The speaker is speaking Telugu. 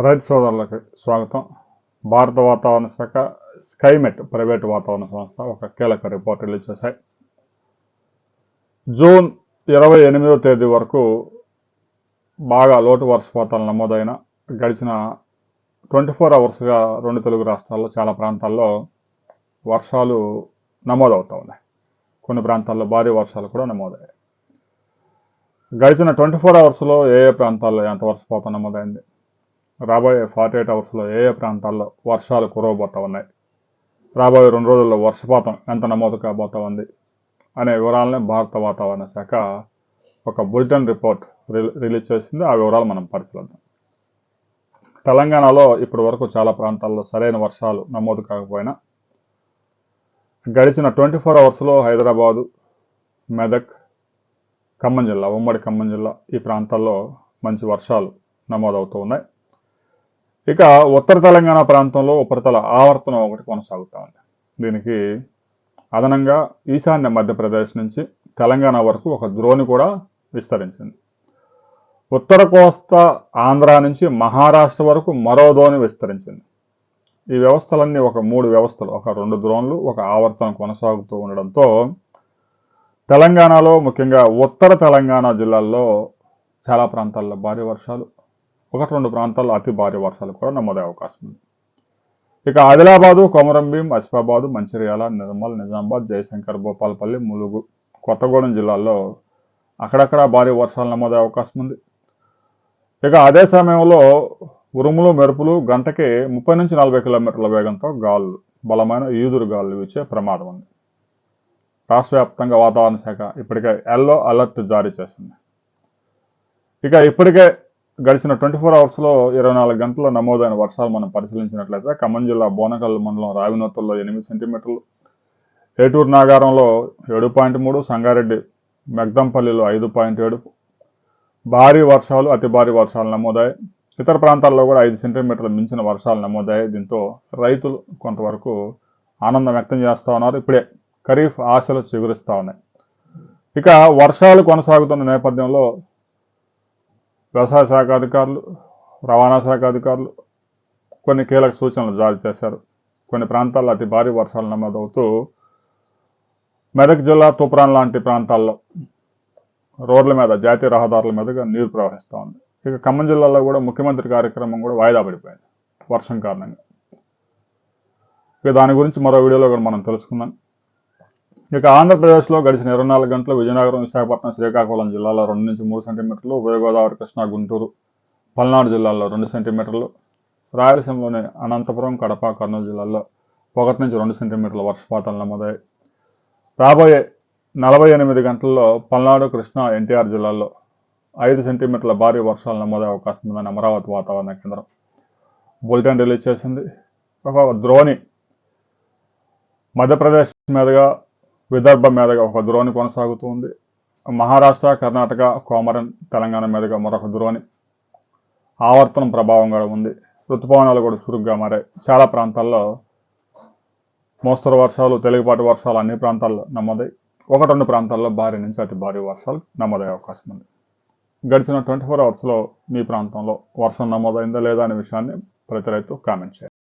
రైతు సోదరులకు స్వాగతం. భారత వాతావరణ శాఖ స్కైమెట్ ప్రైవేటు వాతావరణ సంస్థ ఒక కీలక రిపోర్ట్ రిలీజ్ చేశాయి. జూన్ 28వ తేదీ వరకు బాగా లోటు వర్షపాతాలు నమోదైన గడిచిన 24 అవర్స్గా రెండు తెలుగు రాష్ట్రాల్లో చాలా ప్రాంతాల్లో వర్షాలు నమోదవుతూ ఉన్నాయి. కొన్ని ప్రాంతాల్లో భారీ వర్షాలు కూడా నమోదయ్యాయి. గడిచిన 24 అవర్స్లో ఏ ప్రాంతాల్లో ఎంత వర్షపాతం నమోదైంది, రాబోయే 48 అవర్స్లో ఏ ప్రాంతాల్లో వర్షాలు కురవబోతా ఉన్నాయి, రాబోయే 2 రోజుల్లో వర్షపాతం ఎంత నమోదు కాబోతా ఉంది అనే వివరాలని భారత వాతావరణ శాఖ ఒక బులెటిన్ రిపోర్ట్ రిలీజ్ చేసింది. ఆ వివరాలు మనం పరిశీలిద్దాం. తెలంగాణలో ఇప్పటి వరకు చాలా ప్రాంతాల్లో సరైన వర్షాలు నమోదు కాకపోయినా గడిచిన 24 అవర్స్లో హైదరాబాదు, మెదక్, ఖమ్మం జిల్లా, ఉమ్మడి ఖమ్మం జిల్లా ఈ ప్రాంతాల్లో మంచి వర్షాలు నమోదవుతూ ఉన్నాయి. ఇక ఉత్తర తెలంగాణ ప్రాంతంలో ఉపరితల ఆవర్తనం ఒకటి కొనసాగుతూ ఉంది. దీనికి అదనంగా ఈశాన్య మధ్యప్రదేశ్ నుంచి తెలంగాణ వరకు ఒక ద్రోణి కూడా విస్తరించింది. ఉత్తర కోస్తా ఆంధ్ర నుంచి మహారాష్ట్ర వరకు మరో ద్రోణి విస్తరించింది. ఈ వ్యవస్థలన్నీ ఒక 3 వ్యవస్థలు, ఒక 2 ద్రోణులు, ఒక ఆవర్తనం కొనసాగుతూ ఉండడంతో తెలంగాణలో ముఖ్యంగా ఉత్తర తెలంగాణ జిల్లాల్లో చాలా ప్రాంతాల్లో భారీ వర్షాలు, 1-2 ప్రాంతాల్లో అతి భారీ వర్షాలు కూడా నమోదయ్యే అవకాశం ఉంది. ఇక ఆదిలాబాదు, కొమరంభీం, ఆసిఫాబాదు, మంచిర్యాల, నిర్మల్, నిజామాబాద్, జయశంకర్, భూపాలపల్లి, ములుగు, కొత్తగూడెం జిల్లాల్లో అక్కడక్కడ భారీ వర్షాలు నమోదయ్యే అవకాశం ఉంది. ఇక అదే సమయంలో ఉరుములు, మెరుపులు గంటకి 30 నుంచి 40 కిలోమీటర్ల వేగంతో గాలులు, బలమైన ఈదురు గాలులు వీచే ప్రమాదం ఉంది. రాష్ట్ర వ్యాప్తంగా వాతావరణ శాఖ ఇప్పటికే ఎల్లో అలర్ట్ జారీ చేసింది. ఇక ఇప్పటికే గడిచిన 24 అవర్స్లో 24 గంటల్లో నమోదైన వర్షాలు మనం పరిశీలించినట్లయితే ఖమ్మం జిల్లా బోనకల్ మండలం రావినూతల్లో 8 సెంటీమీటర్లు, ఏటూరు నాగారంలో 7.3, సంగారెడ్డి మెగ్దంపల్లిలో 5.7 భారీ వర్షాలు, అతి భారీ వర్షాలు నమోదయ్యాయి. ఇతర ప్రాంతాల్లో కూడా 5 సెంటీమీటర్లు మించిన వర్షాలు నమోదయ్యాయి. దీంతో రైతులు కొంతవరకు ఆనందం వ్యక్తం చేస్తూ ఉన్నారు. ఇప్పుడే ఖరీఫ్ ఆశలు చిగురిస్తూ ఉన్నాయి. ఇక వర్షాలు కొనసాగుతున్న నేపథ్యంలో వ్యవసాయ శాఖ అధికారులు, రవాణా శాఖ అధికారులు కొన్ని కీలక సూచనలు జారీ చేశారు. కొన్ని ప్రాంతాల్లో అతి భారీ వర్షాలు నమోదవుతూ మెదక్ జిల్లా తూప్రాన్ లాంటి ప్రాంతాల్లో రోడ్ల మీద, జాతీయ రహదారుల మీదుగా నీరు ప్రవహిస్తూ ఉంది. ఇక ఖమ్మం జిల్లాలో కూడా ముఖ్యమంత్రి కార్యక్రమం కూడా వాయిదా పడిపోయింది వర్షం కారణంగా. ఇక దాని గురించి మరో వీడియోలో కూడా మనం తెలుసుకుందాం. ఇక ఆంధ్రప్రదేశ్లో గడిచిన 24 గంటలు విజయనగరం, విశాఖపట్నం, శ్రీకాకుళం జిల్లాలో 2 నుంచి 3 సెంటీమీటర్లు, ఉభయ గోదావరి, కృష్ణా, గుంటూరు, పల్నాడు జిల్లాల్లో 2 సెంటీమీటర్లు, రాయలసీమలోని అనంతపురం, కడప, కర్నూలు జిల్లాల్లో 1 నుంచి 2 సెంటీమీటర్ల వర్షపాతాలు నమోదయ్యాయి. రాబోయే 48 గంటల్లో పల్నాడు, కృష్ణా, ఎన్టీఆర్ జిల్లాల్లో 5 సెంటీమీటర్ల భారీ వర్షాలు నమోదయ్యే అవకాశం ఉందని అమరావతి వాతావరణ కేంద్రం బులెటిన్ రిలీజ్ చేసింది. ఒక ద్రోణి మధ్యప్రదేశ్ మీదుగా, విదర్భ మీదుగా ఒక ద్రోణి కొనసాగుతూ ఉంది. మహారాష్ట్ర, కర్ణాటక, కోమరన్, తెలంగాణ మీదుగా మరొక ద్రోణి ఆవర్తనం ప్రభావంగా ఉంది. ఋతుపవనాలు కూడా చురుగ్గా మారాయి. చాలా ప్రాంతాల్లో మోస్తరు వర్షాలు, తేలికపాటి వర్షాలు అన్ని ప్రాంతాల్లో నమోదై 1-2 ప్రాంతాల్లో భారీ నుంచి అతి భారీ వర్షాలు నమోదయ్యే అవకాశం ఉంది. గడిచిన 24 అవర్స్లో మీ ప్రాంతంలో వర్షం నమోదైందా లేదా అనే విషయాన్ని ప్రతి రైతు కామెంట్ చేయండి.